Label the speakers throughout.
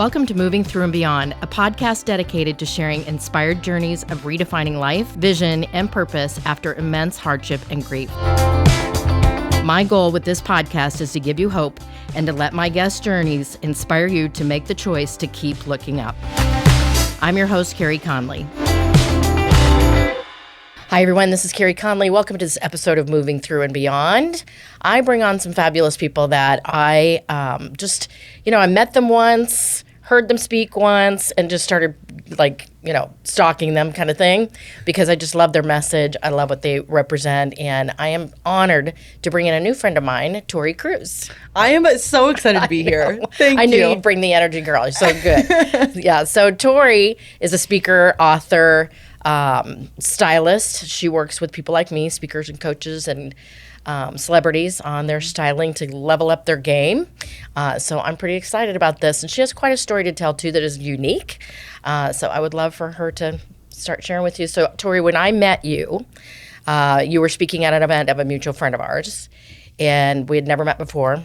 Speaker 1: Welcome to Moving Through and Beyond, a podcast dedicated to sharing inspired journeys of redefining life, vision, and purpose after immense hardship and grief. My goal with this podcast is to give you hope and to let my guest journeys inspire you to make the choice to keep looking up. I'm your host, Carey Conley. Hi, everyone. This is Carey Conley. Welcome to this episode of Moving Through and Beyond. I bring on some fabulous people that I I met them once, heard them speak once, and just started stalking them kind of thing because I just love their message. I love what they represent, and I am honored to bring in a new friend of mine, Tori Kruse.
Speaker 2: I am so excited to be here. Thank you.
Speaker 1: I knew you'd bring the energy, girl. You're so good. Yeah, so Tori is a speaker, author, stylist. She works with people like me, speakers and coaches and celebrities on their styling to level up their game. So I'm pretty excited about this. And she has quite a story to tell, too, that is unique. So I would love for her to start sharing with you. So, Tori, when I met you, you were speaking at an event of a mutual friend of ours, and we had never met before.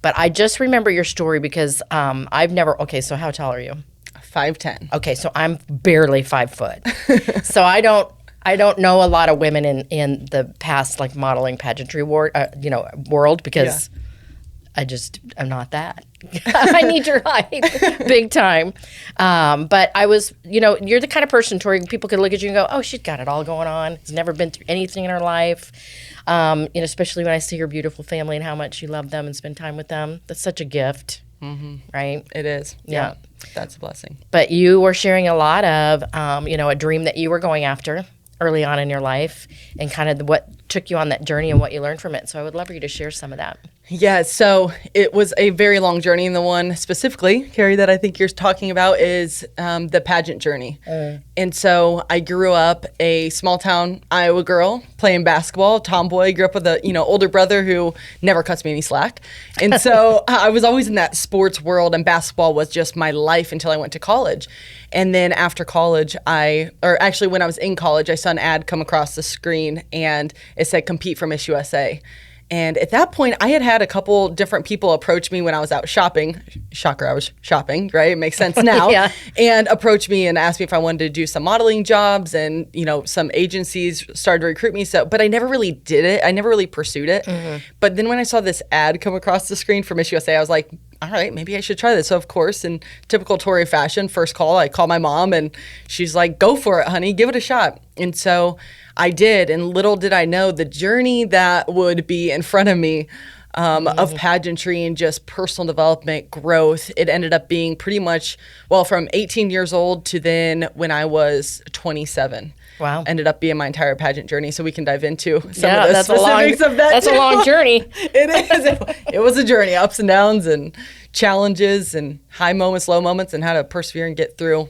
Speaker 1: But I just remember your story because so how tall are you?
Speaker 2: 5'10".
Speaker 1: Okay, so I'm barely 5 foot. So I don't know a lot of women in the past like modeling pageantry world because I'm not that. I need your height big time. But I was, you're the kind of person, Tori, people could look at you and go, oh, she's got it all going on. Has never been through anything in her life. Especially when I see her beautiful family and how much you love them and spend time with them. That's such a gift. Mm-hmm. Right?
Speaker 2: It is.
Speaker 1: Yeah.
Speaker 2: That's a blessing.
Speaker 1: But you were sharing a lot of, a dream that you were going after early on in your life and kind of what took you on that journey and what you learned from it. So I would love for you to share some of that.
Speaker 2: Yeah, so it was a very long journey. And the one specifically, Carey, that I think you're talking about is the pageant journey. And so I grew up a small town Iowa girl playing basketball, tomboy, grew up with a older brother who never cuts me any slack. And so I was always in that sports world, and basketball was just my life until I went to college. And then after college, when I was in college, I saw an ad come across the screen and it said compete for Miss USA. And at that point, I had a couple different people approach me when I was out shopping. Shocker, I was shopping, right? It makes sense now.
Speaker 1: Yeah.
Speaker 2: And approach me and ask me if I wanted to do some modeling jobs, and some agencies started to recruit me. But I never really did it. I never really pursued it. Mm-hmm. But then when I saw this ad come across the screen for Miss USA, I was like, all right, maybe I should try this. So of course, in typical Tori fashion, first call, I call my mom and she's like, go for it, honey, give it a shot. And so I did, and little did I know the journey that would be in front of me of pageantry and just personal development, growth. It ended up being pretty much, from 18 years old to then when I was 27.
Speaker 1: Wow.
Speaker 2: Ended up being my entire pageant journey, so we can dive into some of the specifics of that.
Speaker 1: That's a long journey.
Speaker 2: It is. It was a journey, ups and downs and challenges and high moments, low moments, and how to persevere and get through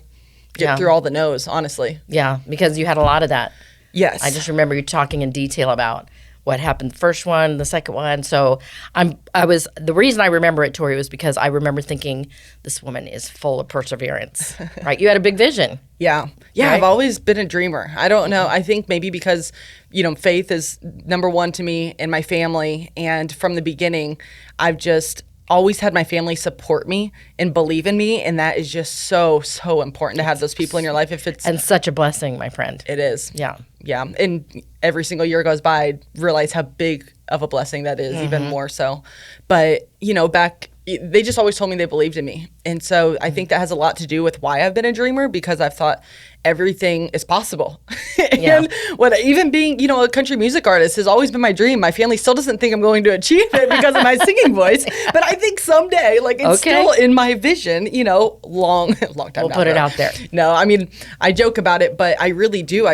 Speaker 2: all the no's, honestly.
Speaker 1: Yeah, because you had a lot of that.
Speaker 2: Yes.
Speaker 1: I just remember you talking in detail about what happened the first one, the second one. So the reason I remember it, Tori, was because I remember thinking this woman is full of perseverance, right? You had a big vision.
Speaker 2: Yeah. Yeah. Right? I've always been a dreamer. I don't know. I think maybe because, faith is number one to me and my family. And from the beginning, I've just always had my family support me and believe in me, and that is just so important to have those people in your life.
Speaker 1: And such a blessing, my friend.
Speaker 2: It is.
Speaker 1: Yeah.
Speaker 2: And every single year goes by, I realize how big of a blessing that is, even more so. But back, they just always told me they believed in me, and so I think that has a lot to do with why I've been a dreamer, because I've thought everything is possible. And even being, a country music artist has always been my dream. My family still doesn't think I'm going to achieve it because of my singing voice, but I think someday, it's still in my vision, long time
Speaker 1: we'll
Speaker 2: now.
Speaker 1: Put it out there.
Speaker 2: No, I mean, I joke about it, but I really do.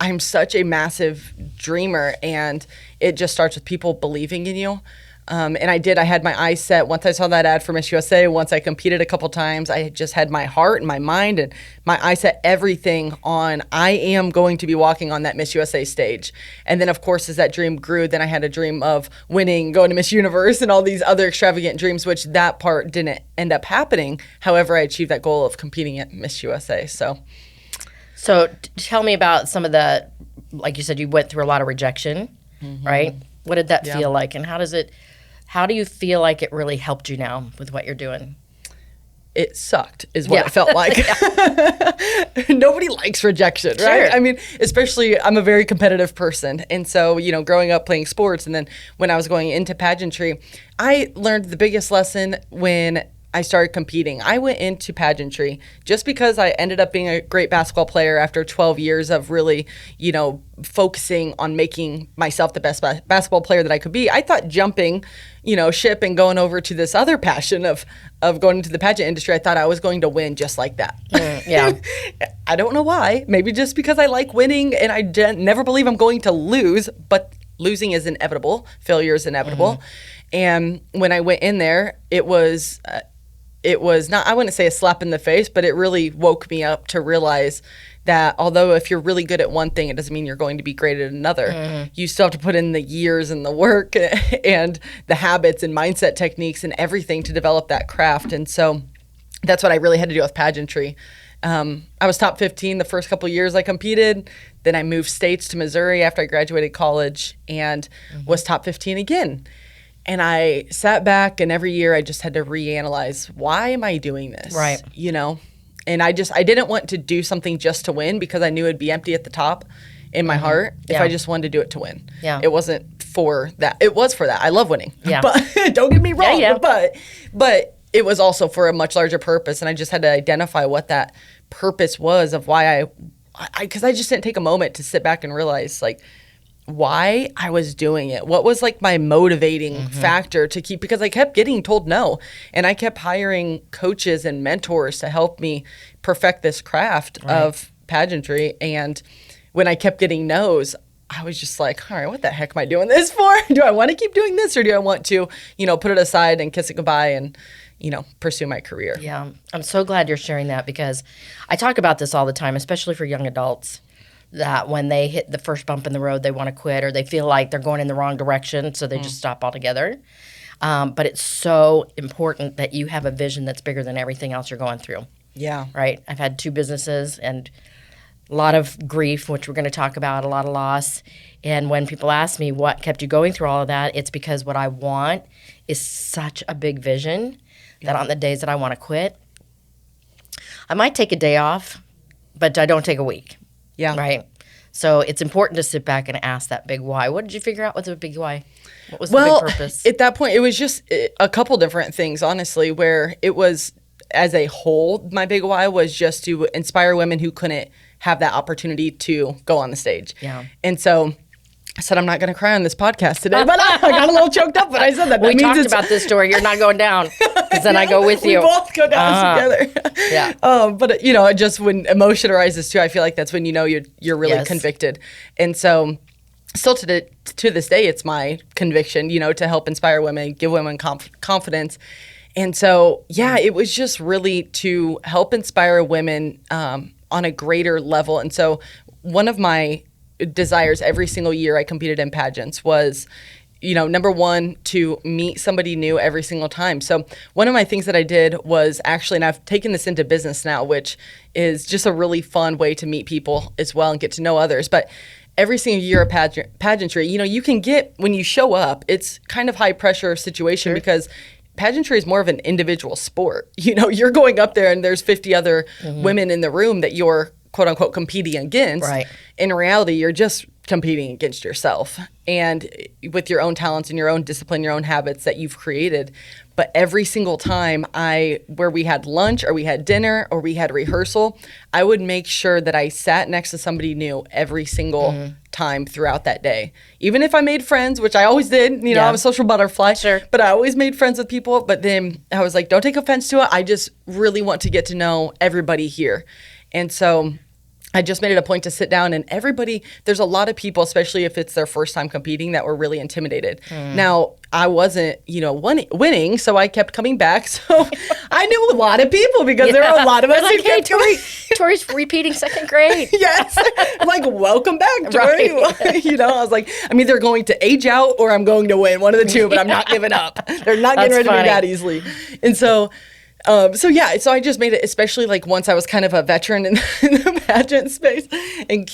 Speaker 2: I'm such a massive dreamer, and it just starts with people believing in you. And I had my eyes set once I saw that ad for Miss USA. Once I competed a couple times, I just had my heart and my mind and my eyes set everything on, I am going to be walking on that Miss USA stage. And then, of course, as that dream grew, then I had a dream of winning, going to Miss Universe, and all these other extravagant dreams, which that part didn't end up happening. However, I achieved that goal of competing at Miss USA.
Speaker 1: So tell me about some of the, like you said, you went through a lot of rejection, right? What did that feel like, and how do you feel like it really helped you now with what you're doing?
Speaker 2: it sucked is what it felt like. Nobody likes rejection, right?
Speaker 1: Sure.
Speaker 2: I mean, especially I'm a very competitive person. And so, growing up playing sports and then when I was going into pageantry, I learned the biggest lesson when I started competing. I went into pageantry just because I ended up being a great basketball player after 12 years of really, focusing on making myself the best basketball player that I could be. I thought jumping, ship and going over to this other passion of going into the pageant industry, I thought I was going to win just like that.
Speaker 1: Yeah.
Speaker 2: I don't know why. Maybe just because I like winning and I never believe I'm going to lose, but losing is inevitable. Failure is inevitable. And when I went in there, it was not, I wouldn't say a slap in the face, but it really woke me up to realize that although if you're really good at one thing, it doesn't mean you're going to be great at another. You still have to put in the years and the work and the habits and mindset techniques and everything to develop that craft. And so that's what I really had to do with pageantry. I was top 15 the first couple of years I competed. Then I moved states to Missouri after I graduated college and was top 15 again. And I sat back and every year I just had to reanalyze, why am I doing this?
Speaker 1: Right.
Speaker 2: And I didn't want to do something just to win because I knew it'd be empty at the top in my heart if I just wanted to do it to win.
Speaker 1: Yeah.
Speaker 2: It wasn't for that. It was for that. I love winning.
Speaker 1: Yeah.
Speaker 2: But don't get me wrong.
Speaker 1: Yeah.
Speaker 2: But it was also for a much larger purpose. And I just had to identify what that purpose was of why because I just didn't take a moment to sit back and realize why I was doing it. What was my motivating factor to keep, because I kept getting told no. And I kept hiring coaches and mentors to help me perfect this craft of pageantry. And when I kept getting no's, I was just like, all right, what the heck am I doing this for? Do I want to keep doing this or do I want to, put it aside and kiss it goodbye and, pursue my career?
Speaker 1: Yeah. I'm so glad you're sharing that because I talk about this all the time, especially for young adults, that when they hit the first bump in the road, they want to quit or they feel like they're going in the wrong direction, so they just stop altogether. But it's so important that you have a vision that's bigger than everything else you're going through.
Speaker 2: Yeah.
Speaker 1: Right? I've had 2 businesses and a lot of grief, which we're going to talk about, a lot of loss. And when people ask me what kept you going through all of that, it's because what I want is such a big vision that on the days that I want to quit, I might take a day off, but I don't take a week.
Speaker 2: Yeah.
Speaker 1: Right. So it's important to sit back and ask that big why. What did you figure out was the big why? What was the big purpose?
Speaker 2: At that point, it was just a couple different things, honestly, where it was as a whole, my big why was just to inspire women who couldn't have that opportunity to go on the stage.
Speaker 1: Yeah.
Speaker 2: And so I said, I'm not going to cry on this podcast today, but I got a little choked up when I said that.
Speaker 1: We talked about this story. You're not going down because then I go with you.
Speaker 2: We both go down together.
Speaker 1: Yeah.
Speaker 2: But, just when emotion arises too, I feel like that's when you're really convicted. And so still to this day, it's my conviction, to help inspire women, give women confidence. And so, it was just really to help inspire women on a greater level. And so one of my desires every single year I competed in pageants was, number one, to meet somebody new every single time. So one of my things that I did was actually, and I've taken this into business now, which is just a really fun way to meet people as well and get to know others. But every single year of pageantry, you can get, when you show up, it's kind of high pressure situation because pageantry is more of an individual sport. You're going up there and there's 50 other women in the room that you're quote unquote competing against.
Speaker 1: Right. In
Speaker 2: reality, you're just competing against yourself and with your own talents and your own discipline, your own habits that you've created. But every single time where we had lunch or we had dinner or we had rehearsal, I would make sure that I sat next to somebody new every single time throughout that day. Even if I made friends, which I always did, I'm a social butterfly, but I always made friends with people. But then I was like, don't take offense to it. I just really want to get to know everybody here. And so I just made it a point to sit down and there's a lot of people, especially if it's their first time competing, that were really intimidated. Now, I wasn't, winning, so I kept coming back. So I knew a lot of people because there were a lot of us who kept coming.
Speaker 1: Tori's repeating second grade.
Speaker 2: Yes. I'm like, welcome back, Tori. Right. I was like, I'm either going to age out or I'm going to win, one of the two, but I'm not giving up. They're not getting rid of me that easily. And so So I just made it, especially like once I was kind of a veteran in the pageant space, and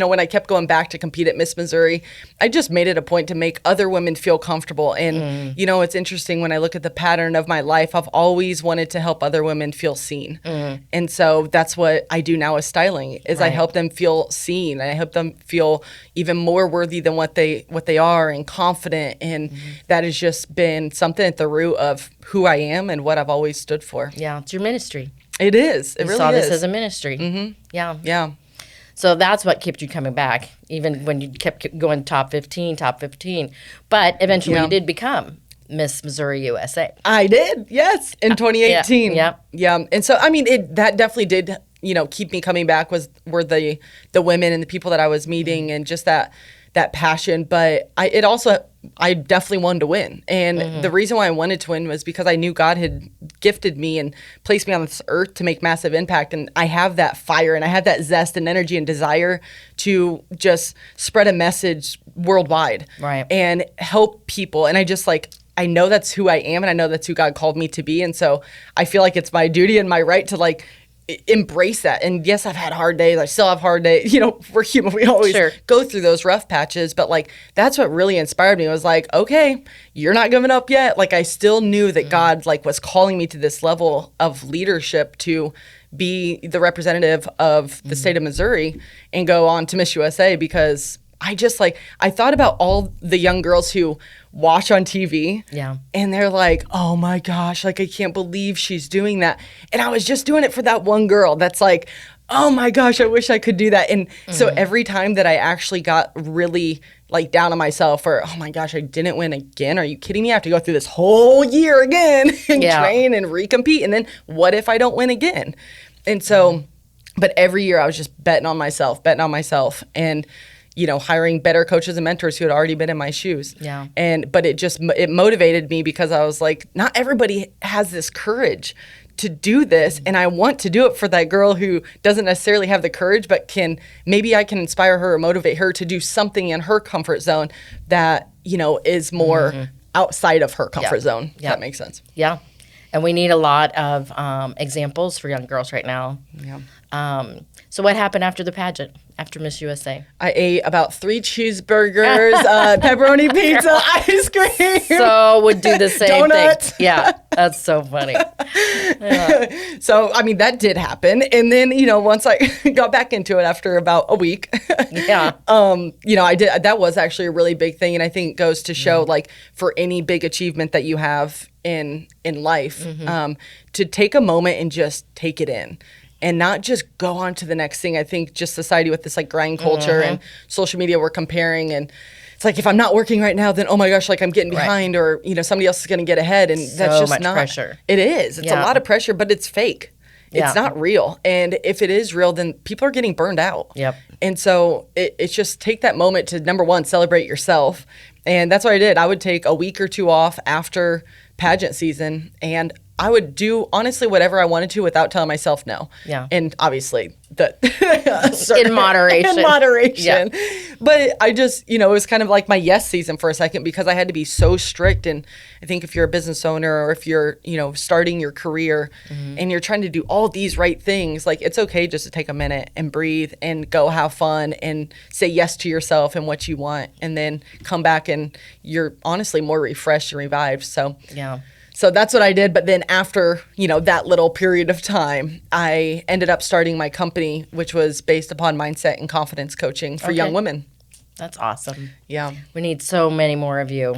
Speaker 2: when I kept going back to compete at Miss Missouri, I just made it a point to make other women feel comfortable. And, it's interesting when I look at the pattern of my life, I've always wanted to help other women feel seen. And so that's what I do now with styling, is I help them feel seen. I help them feel even more worthy than what they are, and confident. And that has just been something at the root of who I am and what I've always stood for.
Speaker 1: Yeah, it's your ministry.
Speaker 2: It is. It
Speaker 1: you
Speaker 2: really
Speaker 1: saw
Speaker 2: is.
Speaker 1: this as a ministry. Yeah.
Speaker 2: Yeah.
Speaker 1: So that's what kept you coming back, even when you kept going top 15. But eventually you did become Miss Missouri USA.
Speaker 2: I did, yes, in 2018.
Speaker 1: Yeah.
Speaker 2: And so, that definitely did, keep me coming back were the women and the people that I was meeting, and just that passion. But I definitely wanted to win. And the reason why I wanted to win was because I knew God had gifted me and placed me on this earth to make massive impact. And I have that fire, and I have that zest and energy and desire to just spread a message worldwide, and help people. And I know that's who I am, and I know that's who God called me to be. And so I feel like it's my duty and my right to embrace that. And yes, I've had hard days. I still have hard days. We're human. We always go through those rough patches. But that's what really inspired me. It was okay, you're not giving up yet. I still knew that God was calling me to this level of leadership to be the representative of the state of Missouri and go on to Miss USA, because I just I thought about all the young girls who watch on TV, and they're like, oh my gosh, I can't believe she's doing that. And I was just doing it for that one girl that's oh my gosh, I wish I could do that. And so every time that I actually got really down on myself, or oh my gosh, I didn't win again. Are you kidding me? I have to go through this whole year again and train and recompete. And then what if I don't win again? And so, but every year I was just betting on myself, and hiring better coaches and mentors who had already been in my shoes.
Speaker 1: Yeah.
Speaker 2: But it motivated me, because I was not everybody has this courage to do this. And I want to do it for that girl who doesn't necessarily have the courage, but maybe I can inspire her or motivate her to do something in her comfort zone that, is more outside of her comfort zone. If that makes sense.
Speaker 1: Yeah. And we need a lot of examples for young girls right now.
Speaker 2: Yeah.
Speaker 1: So what happened after the pageant, after Miss USA?
Speaker 2: I ate about 3 cheeseburgers, pepperoni pizza, ice cream.
Speaker 1: So would do the same
Speaker 2: Donuts.
Speaker 1: thing. Yeah, that's so funny. Yeah.
Speaker 2: So, that did happen. And then, once I got back into it after about a week, I did. That was actually a really big thing. And I think it goes to show, for any big achievement that you have in life, to take a moment and just take it in. And not just go on to the next thing. I think just society with this grind culture and social media, we're comparing, and it's if I'm not working right now, then oh my gosh, I'm getting behind, or somebody else is going to get ahead, and that's just
Speaker 1: much
Speaker 2: not
Speaker 1: pressure.
Speaker 2: It is. It's a lot of pressure, but it's fake. It's not real. And if it is real, then people are getting burned out.
Speaker 1: Yep.
Speaker 2: And so it's just take that moment to, number one, celebrate yourself. And that's what I did. I would take a week or 2 off after pageant season, and I would do, honestly, whatever I wanted to without telling myself no.
Speaker 1: Yeah.
Speaker 2: And obviously,
Speaker 1: in moderation.
Speaker 2: In moderation.
Speaker 1: Yeah.
Speaker 2: But I just, it was kind of my yes season for a second, because I had to be so strict. And I think if you're a business owner, or if you're, starting your career and you're trying to do all these right things, it's okay just to take a minute and breathe and go have fun and say yes to yourself and what you want, and then come back and you're honestly more refreshed and revived. So,
Speaker 1: yeah.
Speaker 2: So that's what I did. But then after, that little period of time, I ended up starting my company, which was based upon mindset and confidence coaching for young women.
Speaker 1: That's awesome.
Speaker 2: Yeah.
Speaker 1: We need so many more of you.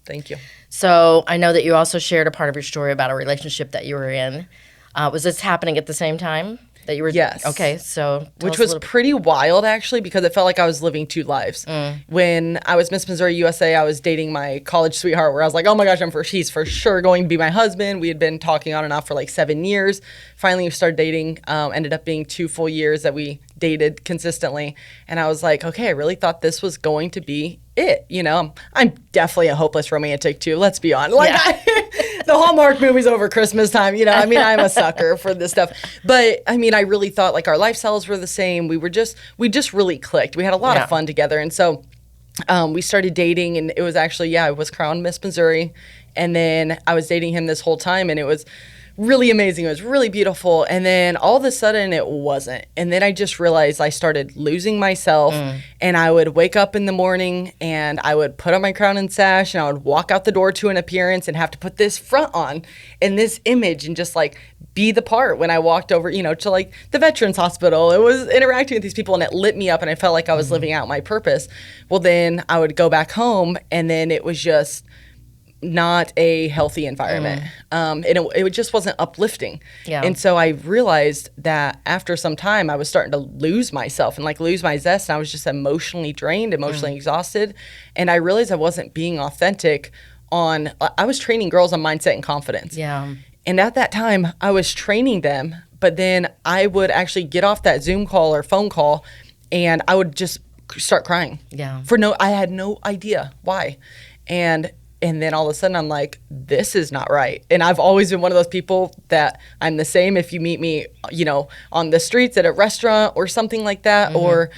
Speaker 2: Thank you.
Speaker 1: So I know that you also shared a part of your story about a relationship that you were in. Was this happening at the same time that you were?
Speaker 2: Yes.
Speaker 1: Okay. So
Speaker 2: which was pretty wild, actually, because it felt like I was living 2 lives. When I was Miss Missouri USA, I was dating my college sweetheart, where I was like, oh my gosh, he's for sure going to be my husband. We had been talking on and off for 7 years. Finally, we started dating. Ended up being 2 full years that we dated consistently. And I was like, okay, I really thought this was going to be it. I'm definitely a hopeless romantic too. Let's be honest. The Hallmark movies over Christmas time, I'm a sucker for this stuff. But I really thought our lifestyles were the same. We just really clicked. We had a lot of fun together. And so we started dating, and it was actually, I was crowned Miss Missouri. And then I was dating him this whole time, and it was really amazing. It was really beautiful. And then all of a sudden it wasn't. And then I just realized I started losing myself. And I would wake up in the morning and I would put on my crown and sash and I would walk out the door to an appearance and have to put this front on and this image and just like be the part. When I walked over, to like the Veterans Hospital, it was interacting with these people and it lit me up and I felt like I was living out my purpose. Well, then I would go back home and then it was just not a healthy environment. And it just wasn't uplifting.
Speaker 1: Yeah.
Speaker 2: And so I realized that after some time I was starting to lose myself and like lose my zest, and I was just emotionally drained, emotionally exhausted. And I realized I wasn't being authentic I was training girls on mindset and confidence.
Speaker 1: Yeah.
Speaker 2: And at that time I was training them, but then I would actually get off that Zoom call or phone call and I would just start crying.
Speaker 1: Yeah.
Speaker 2: I had no idea why. And then all of a sudden I'm like, this is not right. And I've always been one of those people that I'm the same if you meet me, on the streets at a restaurant or something like that, or,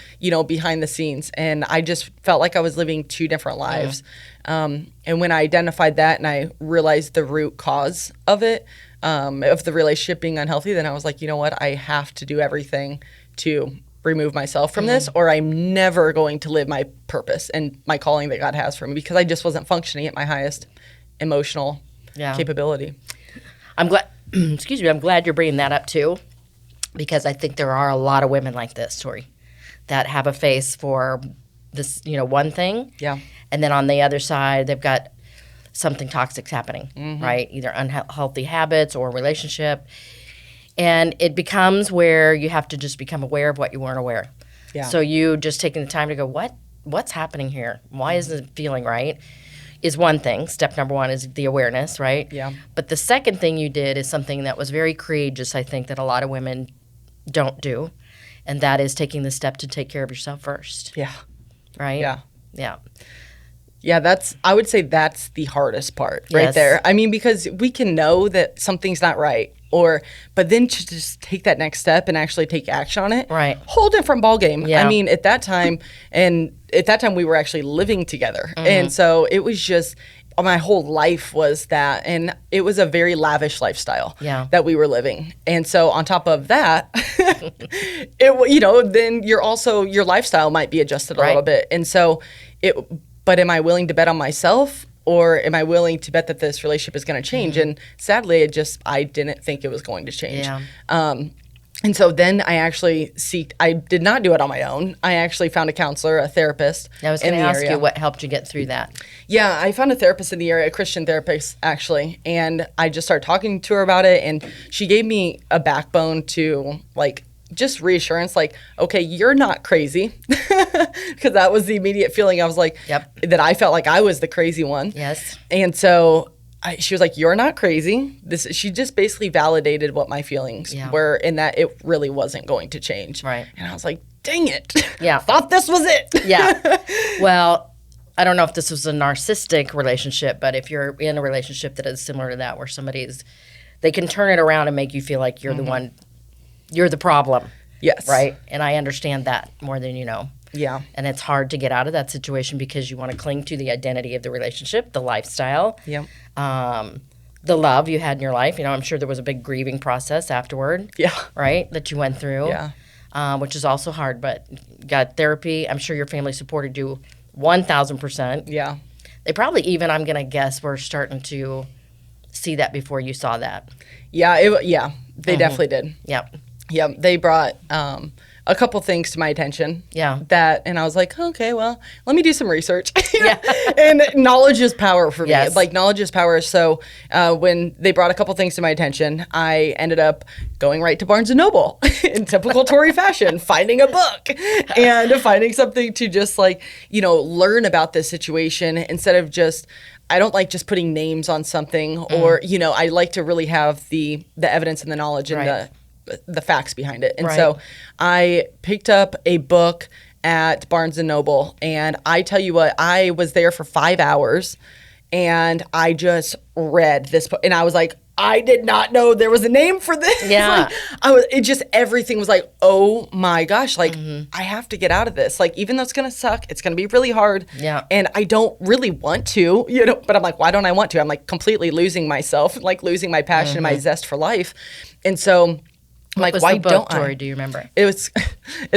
Speaker 2: behind the scenes. And I just felt like I was living two different lives. And when I identified that and I realized the root cause of it, of the relationship being unhealthy, then I was like, you know what? I have to do everything to remove myself from this, or I'm never going to live my purpose and my calling that God has for me, because I just wasn't functioning at my highest emotional capability.
Speaker 1: I'm glad, excuse me, I'm glad you're bringing that up too, because I think there are a lot of women like this, Tori, that have a face for this, one thing.
Speaker 2: Yeah.
Speaker 1: And then on the other side, they've got something toxic happening, right? Either unhealthy habits or relationship. And it becomes where you have to just become aware of what you weren't aware.
Speaker 2: Yeah.
Speaker 1: So you just taking the time to go, what's happening here? Why isn't it feeling right? Is one thing. Step number one is the awareness, right?
Speaker 2: Yeah.
Speaker 1: But the second thing you did is something that was very courageous, I think, that a lot of women don't do. And that is taking the step to take care of yourself first.
Speaker 2: Yeah.
Speaker 1: Right?
Speaker 2: Yeah.
Speaker 1: Yeah.
Speaker 2: Yeah, I would say that's the hardest part right there. I mean, because we can know that something's not right, but then to just take that next step and actually take action on it,
Speaker 1: right?
Speaker 2: Whole different ballgame.
Speaker 1: Yeah.
Speaker 2: I mean, at that time we were actually living together. And so it was just, my whole life was that, and it was a very lavish lifestyle that we were living. And so on top of that, then your lifestyle might be adjusted a little bit. And so but am I willing to bet on myself, or am I willing to bet that this relationship is going to change? And sadly, I didn't think it was going to change.
Speaker 1: Yeah.
Speaker 2: And so then I did not do it on my own. I actually found a counselor, a therapist.
Speaker 1: I was going to ask you what helped you get through that.
Speaker 2: Yeah, I found a therapist in the area, a Christian therapist, actually. And I just started talking to her about it. And she gave me a backbone to, just reassurance, okay, you're not crazy. Because that was the immediate feeling. I was like, that I felt like I was the crazy one.
Speaker 1: Yes.
Speaker 2: And so she was like, you're not crazy. She just basically validated what my feelings were, and that it really wasn't going to change.
Speaker 1: Right.
Speaker 2: And I was like, dang it.
Speaker 1: Yeah.
Speaker 2: Thought this was it.
Speaker 1: Yeah. Well, I don't know if this was a narcissistic relationship, but if you're in a relationship that is similar to that, where they can turn it around and make you feel like you're the one, you're the problem.
Speaker 2: Yes.
Speaker 1: Right? And I understand that more than you know.
Speaker 2: Yeah.
Speaker 1: And it's hard to get out of that situation because you want to cling to the identity of the relationship, the lifestyle, the love you had in your life. I'm sure there was a big grieving process afterward.
Speaker 2: Yeah.
Speaker 1: Right? That you went through.
Speaker 2: Yeah.
Speaker 1: Which is also hard, but got therapy. I'm sure your family supported you 1,000%.
Speaker 2: Yeah.
Speaker 1: They probably even, I'm going to guess, were starting to see that before you saw that.
Speaker 2: Yeah. They definitely did.
Speaker 1: Yep.
Speaker 2: Yeah. They brought a couple things to my attention.
Speaker 1: Yeah.
Speaker 2: And I was like, okay, well, let me do some research.
Speaker 1: Yeah.
Speaker 2: And knowledge is power for me.
Speaker 1: Yes.
Speaker 2: Knowledge is power. So when they brought a couple things to my attention, I ended up going right to Barnes & Noble in typical Tori fashion, finding a book and finding something to just learn about this situation instead of I don't like just putting names on something or, I like to really have the evidence and the knowledge and the facts behind it. And so I picked up a book at Barnes & Noble, and I tell you what, I was there for 5 hours, and I just read this book, and I was like, I did not know there was a name for this.
Speaker 1: Yeah.
Speaker 2: Everything was like, oh my gosh, like I have to get out of this. Like, even though it's going to suck, it's going to be really hard.
Speaker 1: Yeah.
Speaker 2: And I don't really want to, but I'm like, why don't I want to? I'm like completely losing myself, like losing my passion and my zest for life. And so I'm like, why don't I?
Speaker 1: Tori, do you remember?
Speaker 2: It's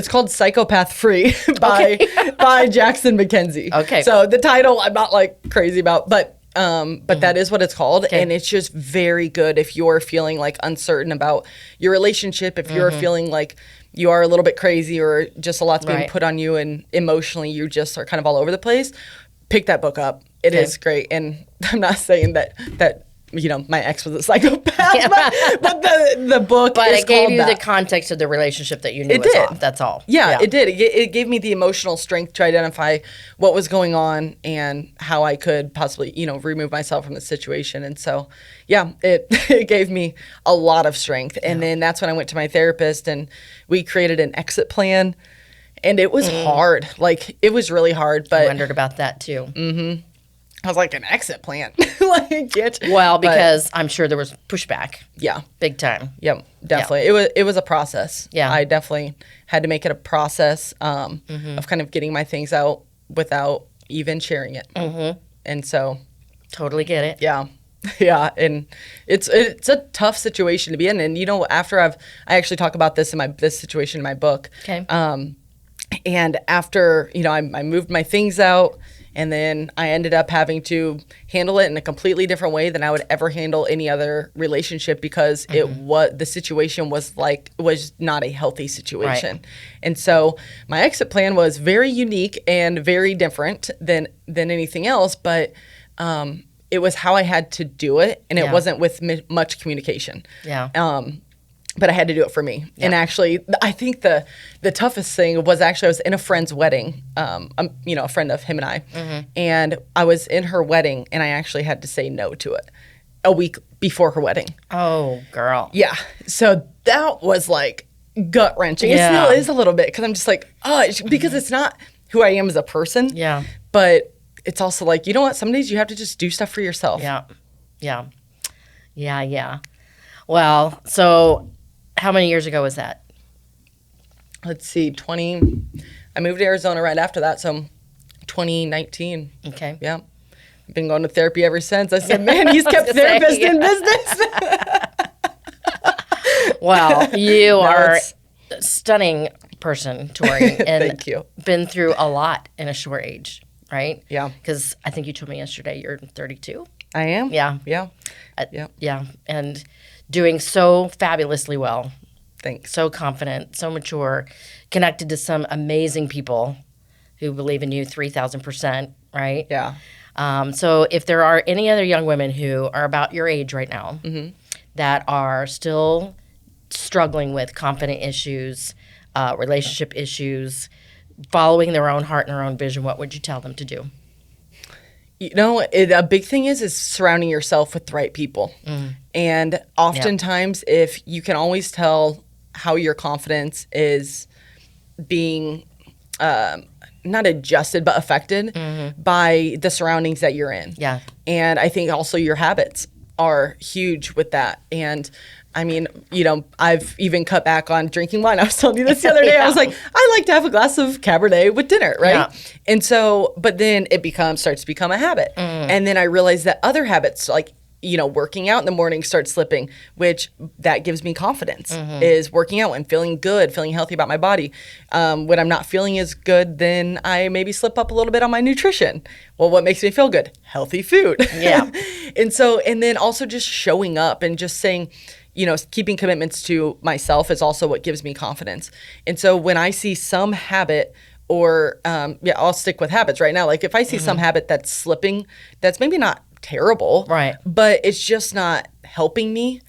Speaker 2: called Psychopath Free by Jackson McKenzie.
Speaker 1: Okay.
Speaker 2: So the title I'm not like crazy about, but that is what it's called. Okay. And it's just very good if you're feeling like uncertain about your relationship, if you're feeling like you are a little bit crazy or just a lot's being put on you and emotionally you just are kind of all over the place, pick that book up. It is great. And I'm not saying that my ex was a psychopath, but the book
Speaker 1: but
Speaker 2: is
Speaker 1: it gave you
Speaker 2: that.
Speaker 1: the context of the relationship that you knew was off. That's all.
Speaker 2: Yeah, it did. It gave me the emotional strength to identify what was going on and how I could possibly, remove myself from the situation. And so, it gave me a lot of strength. And then that's when I went to my therapist and we created an exit plan. And it was hard. Like, it was really hard. But
Speaker 1: I wondered about that too.
Speaker 2: Mm-hmm. I was like, an exit plan.
Speaker 1: Because I'm sure there was pushback.
Speaker 2: Yeah.
Speaker 1: Big time.
Speaker 2: Yep, definitely. Yeah. It was a process.
Speaker 1: Yeah.
Speaker 2: I definitely had to make it a process of kind of getting my things out without even sharing it. Mm-hmm. And so.
Speaker 1: Totally get it.
Speaker 2: Yeah. Yeah. And it's a tough situation to be in. And, after I actually talk about this this situation in my book.
Speaker 1: Okay.
Speaker 2: And after, I moved my things out. And then I ended up having to handle it in a completely different way than I would ever handle any other relationship because the situation was not a healthy situation. Right. And so my exit plan was very unique and very different than anything else, but it was how I had to do it, and it wasn't with much communication.
Speaker 1: Yeah.
Speaker 2: But I had to do it for me. Yeah. And actually, I think the toughest thing was I was in a friend's wedding, a friend of him and I, and I was in her wedding, and I actually had to say no to it a week before her wedding.
Speaker 1: Oh, girl.
Speaker 2: Yeah. So that was like gut-wrenching.
Speaker 1: Yeah.
Speaker 2: It still is a little bit because I'm just like, because it's not who I am as a person.
Speaker 1: Yeah.
Speaker 2: But it's also like, you know what? Some days you have to just do stuff for yourself.
Speaker 1: Yeah. Yeah. Yeah, yeah. Well, so how many years ago was that?
Speaker 2: Let's see, I moved to Arizona right after that, so 2019.
Speaker 1: Okay.
Speaker 2: Yeah. I've been going to therapy ever since. I said, man, he's kept therapists in business.
Speaker 1: Well, you are a stunning person, Tori, and
Speaker 2: thank you.
Speaker 1: Been through a lot in a short age, right?
Speaker 2: Yeah.
Speaker 1: Because I think you told me yesterday you're 32.
Speaker 2: I am.
Speaker 1: Yeah.
Speaker 2: Yeah.
Speaker 1: Yeah. And doing so fabulously well.
Speaker 2: Thanks.
Speaker 1: So confident, so mature, connected to some amazing people who believe in you 3,000%, right?
Speaker 2: Yeah.
Speaker 1: So if there are any other young women who are about your age right now that are still struggling with confident issues, relationship issues, following their own heart and their own vision, what would you tell them to do?
Speaker 2: A big thing is surrounding yourself with the right people. And oftentimes, if you can always tell how your confidence is being not adjusted, but affected by the surroundings that you're in.
Speaker 1: Yeah.
Speaker 2: And I think also your habits are huge with that. And I mean, I've even cut back on drinking wine. I was telling you this the other day. I was like, I like to have a glass of Cabernet with dinner, right? Yeah. And so, but then it starts to become a habit. And then I realized that other habits, like, working out in the morning starts slipping, which that gives me confidence, is working out and feeling good, feeling healthy about my body. When I'm not feeling as good, then I maybe slip up a little bit on my nutrition. Well, what makes me feel good? Healthy food.
Speaker 1: Yeah.
Speaker 2: And then also just showing up and just saying, keeping commitments to myself is also what gives me confidence. And so when I see some habit or, I'll stick with habits right now. Like if I see some habit that's slipping, that's maybe not terrible,
Speaker 1: right,
Speaker 2: but it's just not helping me,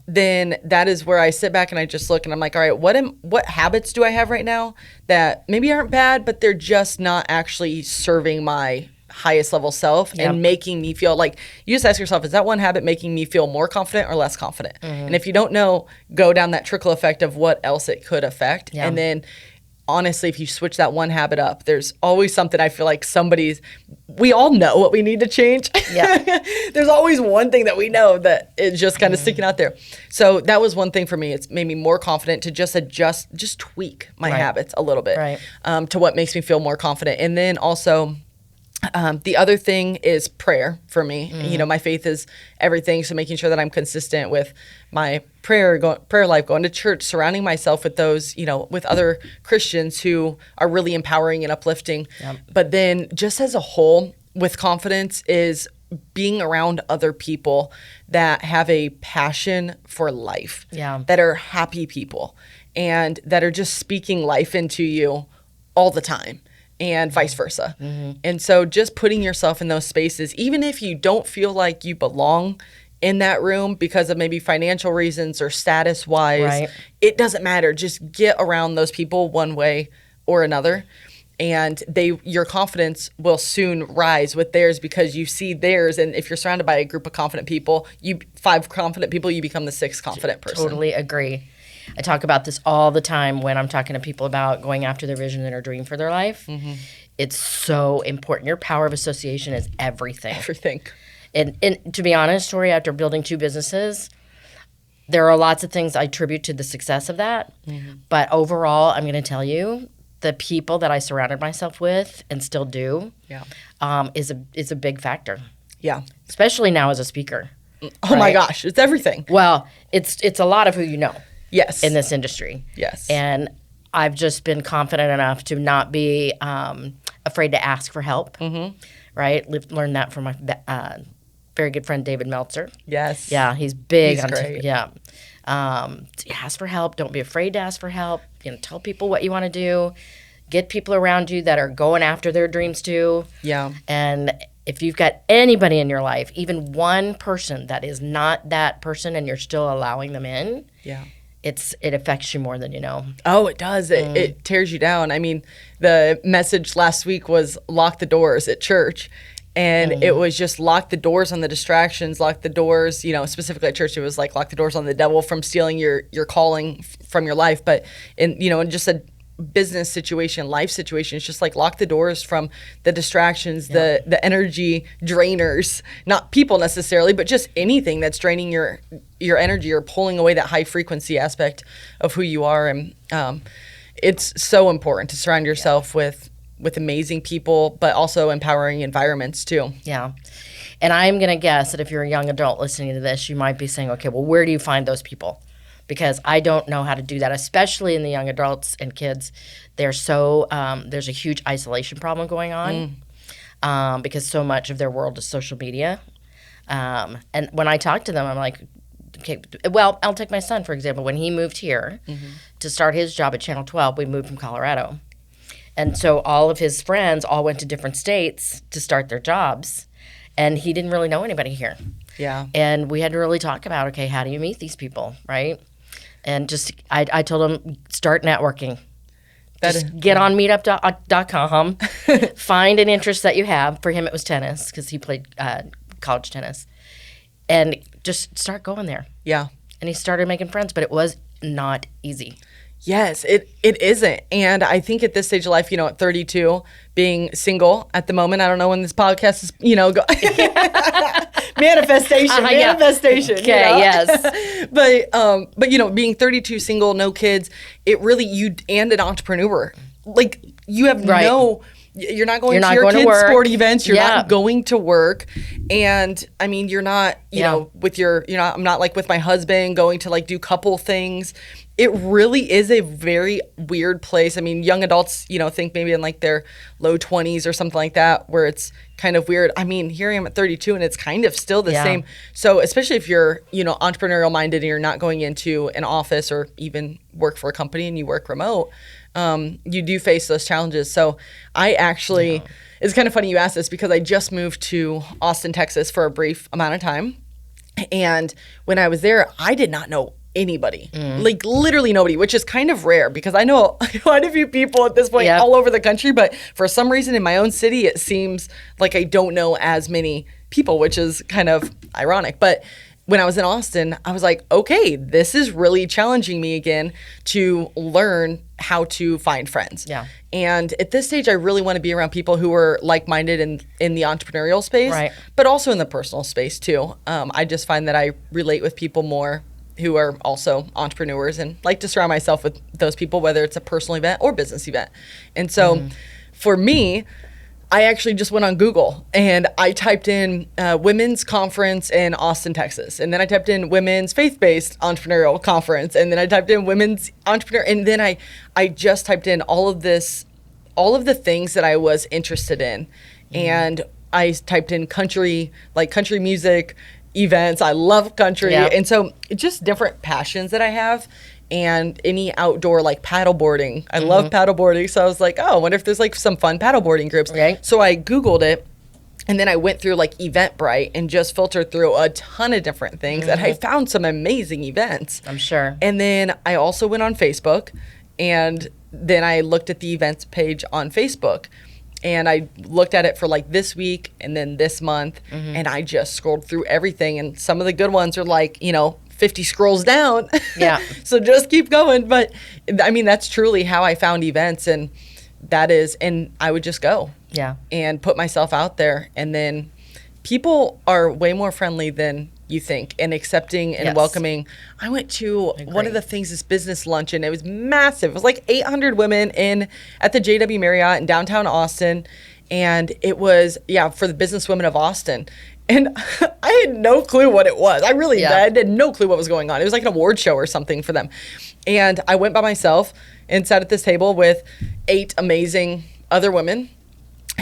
Speaker 2: then that is where I sit back and I just look and I'm like, all right, what habits do I have right now that maybe aren't bad, but they're just not actually serving my highest level self and making me feel like, you just ask yourself, is that one habit making me feel more confident or less confident? And if you don't know, go down that trickle effect of what else it could affect. And then honestly, if you switch that one habit up, there's always something. I feel like we all know what we need to change.
Speaker 1: Yeah.
Speaker 2: There's always one thing that we know that is just kind of sticking out there. So that was one thing for me. It's made me more confident to just tweak my habits a little bit to what makes me feel more confident. And then also, the other thing is prayer for me. You know, my faith is everything. So making sure that I'm consistent with my prayer life, going to church, surrounding myself with those, you know, with other Christians who are really empowering and uplifting. Yep. But then just as a whole, with confidence is being around other people that have a passion for life, that are happy people and that are just speaking life into you all the time. And vice versa. And so just putting yourself in those spaces, even if you don't feel like you belong in that room because of maybe financial reasons or status wise, it doesn't matter. Just get around those people one way or another. And your confidence will soon rise with theirs because you see theirs. And if you're surrounded by a group of confident people, 5 confident people, you become the 6th confident person.
Speaker 1: Totally agree. I talk about this all the time when I'm talking to people about going after their vision and their dream for their life. It's so important. Your power of association is everything.
Speaker 2: Everything.
Speaker 1: And to be honest, Tori, after building 2 businesses, there are lots of things I attribute to the success of that. But overall, I'm going to tell you, the people that I surrounded myself with and still do is a big factor. Yeah. Especially now as a speaker.
Speaker 2: Oh my gosh, it's everything.
Speaker 1: Well, it's a lot of who you know.
Speaker 2: Yes.
Speaker 1: In this industry.
Speaker 2: Yes.
Speaker 1: And I've just been confident enough to not be afraid to ask for help. Right? Learned that from my very good friend David Meltzer.
Speaker 2: Yes.
Speaker 1: Yeah, he's big on
Speaker 2: great.
Speaker 1: Ask for help. Don't be afraid to ask for help. You know, tell people what you want to do. Get people around you that are going after their dreams too. Yeah. And if you've got anybody in your life, even one person that is not that person and you're still allowing them in, it affects you more than you know. Oh, it does. It tears you down. I mean, the message last week was lock the doors at church. And it was just lock the doors on the distractions, lock the doors, you know, specifically at church, it was like lock the doors on the devil from stealing your calling from your life. But in just a business situation, life situation, it's just like lock the doors from the distractions, the energy drainers, not people necessarily, but just anything that's draining your energy or pulling away that high frequency aspect of who you are. And it's so important to surround yourself with amazing people, but also empowering environments too. Yeah. And I'm going to guess that if you're a young adult listening to this, you might be saying, okay, well, where do you find those people? Because I don't know how to do that, especially in the young adults and kids. There's a huge isolation problem going on because so much of their world is social media. And when I talk to them, I'm like, okay, well, I'll take my son, for example. When he moved here to start his job at Channel 12, we moved from Colorado. And so all of his friends all went to different states to start their jobs. And he didn't really know anybody here. Yeah. And we had to really talk about, okay, how do you meet these people, right? And I told him, start networking. Just get on meetup.com, find an interest that you have. For him, it was tennis because he played college tennis. And just start going there. Yeah. And he started making friends, but it was not easy. Yes, it isn't. And I think at this stage of life, at 32, being single at the moment, I don't know when this podcast is, manifestation. Okay, yes. But being 32, single, no kids, it really, and an entrepreneur, like you have you're not going to your kids' sport events. You're not going to work. And I mean, you're not, I'm not like with my husband going to like do couple things. It really is a very weird place. I mean, young adults, think maybe in like their low 20s or something like that, where it's kind of weird. I mean, here I am at 32 and it's kind of still the same. So especially if you're, entrepreneurial minded and you're not going into an office or even work for a company and you work remote, you do face those challenges. So I actually, it's kind of funny you asked this because I just moved to Austin, Texas for a brief amount of time. And when I was there, I did not know anybody, like literally nobody, which is kind of rare because I know quite a few people at this point all over the country, but for some reason in my own city, it seems like I don't know as many people, which is kind of ironic. But
Speaker 2: when I was in Austin, I was like, okay, this is really challenging me again to learn how to find friends.
Speaker 1: Yeah.
Speaker 2: And at this stage, I really want to be around people who are like-minded in the entrepreneurial space,
Speaker 1: Right.
Speaker 2: but also in the personal space too. I just find that I relate with people more who are also entrepreneurs and like to surround myself with those people, whether it's a personal event or business event. And so for me, I actually just went on Google and I typed in women's conference in Austin, Texas. And then I typed in women's faith-based entrepreneurial conference. And then I typed in women's entrepreneur. And then I just typed in all of the things that I was interested in. And I typed in country music events. I love country.
Speaker 1: Yeah.
Speaker 2: And so just different passions that I have. And any outdoor like paddleboarding. I love paddleboarding. So I was like, oh, I wonder if there's like some fun paddleboarding groups.
Speaker 1: Right.
Speaker 2: So I Googled it and then I went through like Eventbrite and just filtered through a ton of different things and I found some amazing events.
Speaker 1: I'm sure.
Speaker 2: And then I also went on Facebook and then I looked at the events page on Facebook and I looked at it for like this week and then this month and I just scrolled through everything and some of the good ones are like, 50 scrolls down.
Speaker 1: Yeah.
Speaker 2: So just keep going. But I mean, that's truly how I found events and I would just go.
Speaker 1: Yeah.
Speaker 2: And put myself out there. And then people are way more friendly than you think and accepting and welcoming. I went to one of the things, this business luncheon. It was massive. It was like 800 women at the JW Marriott in downtown Austin. And it was, for the businesswomen of Austin. And I had no clue what it was. I had no clue what was going on. It was like an award show or something for them. And I went by myself and sat at this table with 8 amazing other women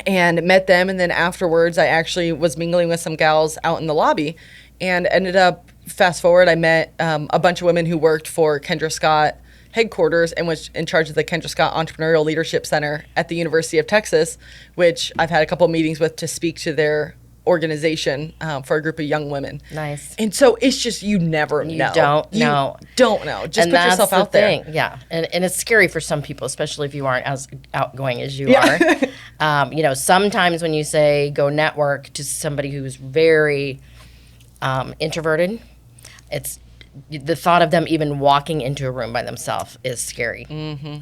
Speaker 2: and met them. And then afterwards, I actually was mingling with some gals out in the lobby and ended up, fast forward, I met a bunch of women who worked for Kendra Scott headquarters and was in charge of the Kendra Scott Entrepreneurial Leadership Center at the University of Texas, which I've had a couple of meetings with to speak to their organization for a group of young women.
Speaker 1: Nice.
Speaker 2: And so it's just, you never know.
Speaker 1: You don't know.
Speaker 2: Just put yourself out there.
Speaker 1: Yeah. And it's scary for some people, especially if you aren't as outgoing as you are. Sometimes when you say go network to somebody who's very introverted, it's the thought of them even walking into a room by themselves is scary,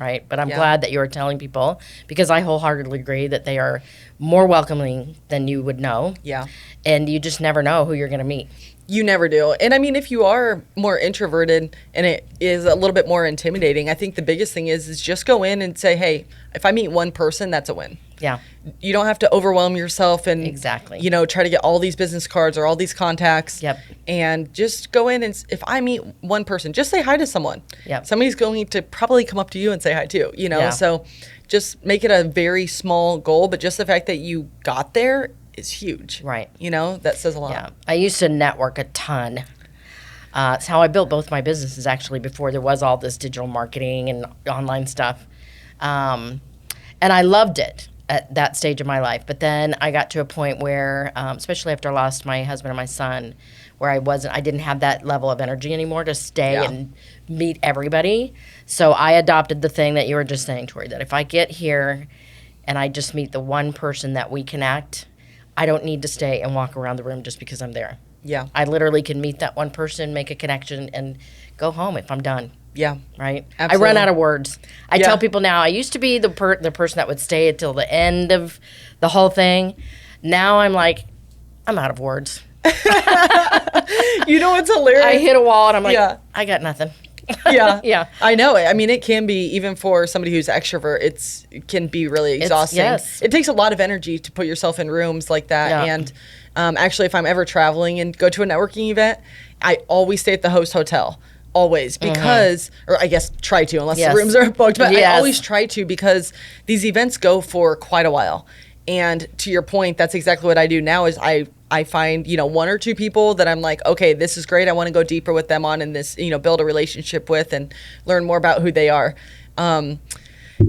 Speaker 1: right? But I'm glad that you are telling people, because I wholeheartedly agree that they are more welcoming than you would know.
Speaker 2: Yeah.
Speaker 1: And you just never know who you're going to meet.
Speaker 2: You never do. And I mean, if you are more introverted and it is a little bit more intimidating, I think the biggest thing is just go in and say, hey, if I meet one person, that's a win.
Speaker 1: Yeah.
Speaker 2: You don't have to overwhelm yourself and
Speaker 1: exactly,
Speaker 2: try to get all these business cards or all these contacts.
Speaker 1: Yep.
Speaker 2: And just go in and if I meet one person, just say hi to someone.
Speaker 1: Yep.
Speaker 2: Somebody's going to probably come up to you and say hi too, So just make it a very small goal, but just the fact that you got there is huge.
Speaker 1: Right.
Speaker 2: That says a lot.
Speaker 1: Yeah. I used to network a ton. It's how I built both my businesses, actually, before there was all this digital marketing and online stuff. And I loved it at that stage of my life. But then I got to a point where, especially after I lost my husband and my son, where I didn't have that level of energy anymore to stay and meet everybody. So I adopted the thing that you were just saying, Tori, that if I get here and I just meet the one person that we connect, I don't need to stay and walk around the room just because I'm there.
Speaker 2: Yeah.
Speaker 1: I literally can meet that one person, make a connection, and go home if I'm done.
Speaker 2: Yeah.
Speaker 1: Right?
Speaker 2: Absolutely.
Speaker 1: I run out of words. I tell people now, I used to be the person that would stay until the end of the whole thing. Now I'm like, I'm out of words.
Speaker 2: It's hilarious.
Speaker 1: I hit a wall and I'm like, I got nothing.
Speaker 2: Yeah. I know it. I mean, it can be, even for somebody who's extrovert, it can be really exhausting.
Speaker 1: Yes.
Speaker 2: It takes a lot of energy to put yourself in rooms like that.
Speaker 1: Yeah.
Speaker 2: And actually, if I'm ever traveling and go to a networking event, I always stay at the host hotel. Always. Because, or I guess try to, unless the rooms are booked. But I always try to, because these events go for quite a while. And to your point, that's exactly what I do now is I find, one or two people that I'm like, okay, this is great. I want to go deeper with them on and this, build a relationship with and learn more about who they are. And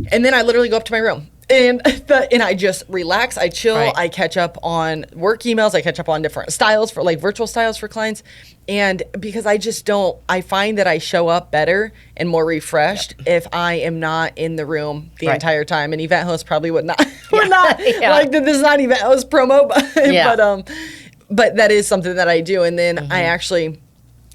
Speaker 2: then I literally go up to my room and I just relax. I chill. Right. I catch up on work emails. I catch up on different styles for virtual styles for clients. And because I find that I show up better and more refreshed if I am not in the room the entire time. An event host probably would not, like this is not event host promo, but that is something that I do. And then I actually,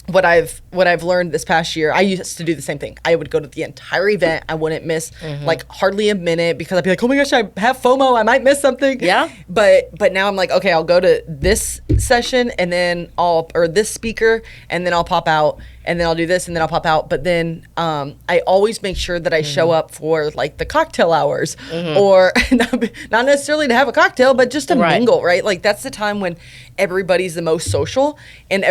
Speaker 2: what I've learned this past year, I used to do the same thing. I would go to the entire event. I wouldn't miss like hardly a minute because I'd be like, oh my gosh, I have FOMO. I might miss something.
Speaker 1: Yeah.
Speaker 2: But now I'm like, okay, I'll go to this session and then or this speaker, and then I'll pop out, and then I'll do this and then I'll pop out. But then I always make sure that I show up for like the cocktail hours or not necessarily to have a cocktail, but just to mingle, right? Like that's the time when everybody's the most social and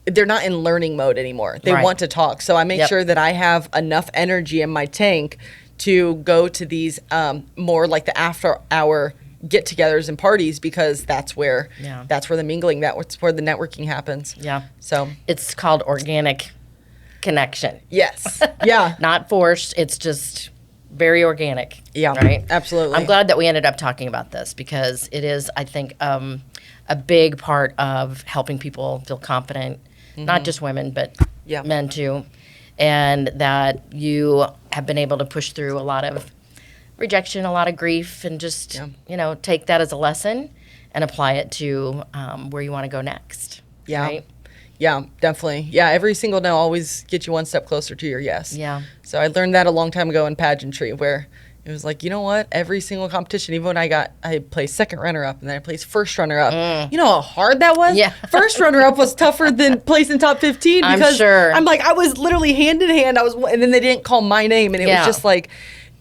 Speaker 2: they're not in learning mode anymore. They want to talk. So I make sure that I have enough energy in my tank to go to these more like the after hour get-togethers and parties, because that's where the mingling, that's where the networking happens. Yeah. So
Speaker 1: it's called organic connection.
Speaker 2: Yes. Yeah.
Speaker 1: Not forced. It's just very organic.
Speaker 2: Yeah.
Speaker 1: Right.
Speaker 2: Absolutely.
Speaker 1: I'm glad that we ended up talking about this because it is, I think, a big part of helping people feel confident. Not just women, but men too. And that you have been able to push through a lot of rejection, a lot of grief, and just, take that as a lesson and apply it to where you want to go next.
Speaker 2: Yeah.
Speaker 1: Right?
Speaker 2: Yeah, definitely. Yeah, every single no always gets you one step closer to your yes. Yeah. So I learned that a long time ago in pageantry, where it was like, you know what? Every single competition, even when I placed second runner-up and then I placed first runner-up. You know how hard that was? Yeah. First runner-up was tougher than placing top 15 because
Speaker 1: I'm sure.
Speaker 2: I'm like, I was literally hand in hand. And then they didn't call my name, and it was just like,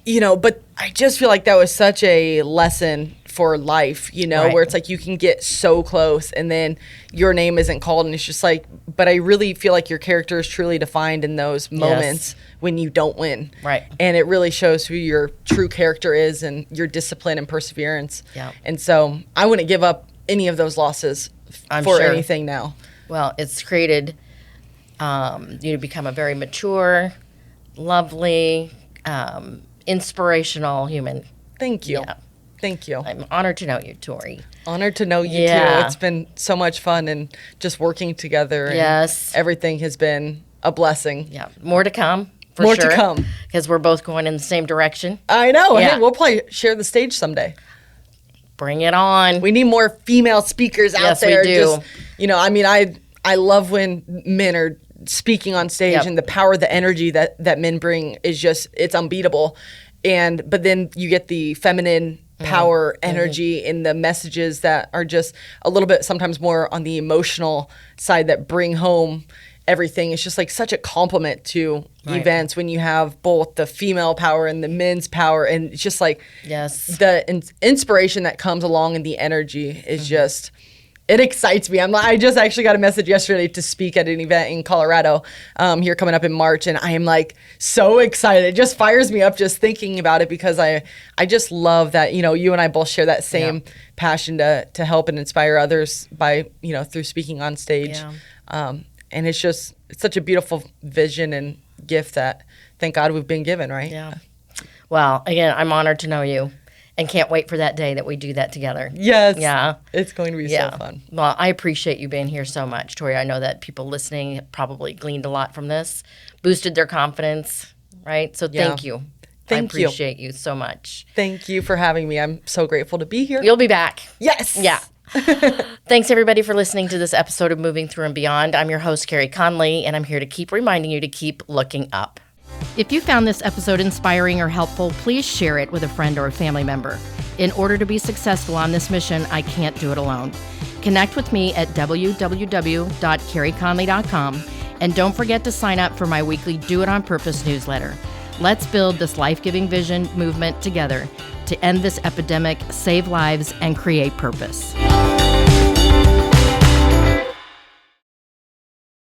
Speaker 2: but I just feel like that was such a lesson for life, where it's like you can get so close and then your name isn't called, and it's just like, but I really feel like your character is truly defined in those moments when you don't win. Right. And it really shows who your true character is and your discipline and perseverance. Yeah. And so I wouldn't give up any of those losses for anything now.
Speaker 1: Well, it's created you to become a very mature, lovely, inspirational human.
Speaker 2: Thank you. Yeah. Thank you.
Speaker 1: I'm honored to know you, Tori.
Speaker 2: Honored to know you too. It's been so much fun and just working together. And everything has been a blessing. Yeah.
Speaker 1: More to come.
Speaker 2: More to come.
Speaker 1: Because we're both going in the same direction.
Speaker 2: I know. Yeah. Hey, we'll probably share the stage someday.
Speaker 1: Bring it on.
Speaker 2: We need more female speakers out there.
Speaker 1: Yes, we do.
Speaker 2: I love when men are speaking on stage, and the power, the energy that men bring is just, it's unbeatable. But then you get the feminine power, energy in the messages that are just a little bit sometimes more on the emotional side that bring home everything. It's just like such a compliment to events when you have both the female power and the men's power, and it's just like the inspiration that comes along and the energy is just, it excites me. I just actually got a message yesterday to speak at an event in Colorado here coming up in March, and I am like so excited. It just fires me up just thinking about it, because I just love that, you and I both share that same passion to help and inspire others by, through speaking on stage. And it's such a beautiful vision and gift that thank God we've been given, right?
Speaker 1: Yeah. Well, again, I'm honored to know you. And can't wait for that day that we do that together.
Speaker 2: Yes. Yeah. It's going to be so fun.
Speaker 1: Well, I appreciate you being here so much, Tori. I know that people listening probably gleaned a lot from this, boosted their confidence, right? So thank you. I appreciate you so much.
Speaker 2: Thank you for having me. I'm so grateful to be here.
Speaker 1: You'll be back.
Speaker 2: Yes.
Speaker 1: Yeah. Thanks, everybody, for listening to this episode of Moving Through and Beyond. I'm your host, Carey Conley, and I'm here to keep reminding you to keep looking up. If you found this episode inspiring or helpful, please share it with a friend or a family member. In order to be successful on this mission, I can't do it alone. Connect with me at www.careyconley.com, and don't forget to sign up for my weekly Do It On Purpose newsletter. Let's build this life-giving vision movement together to end this epidemic, save lives, and create purpose.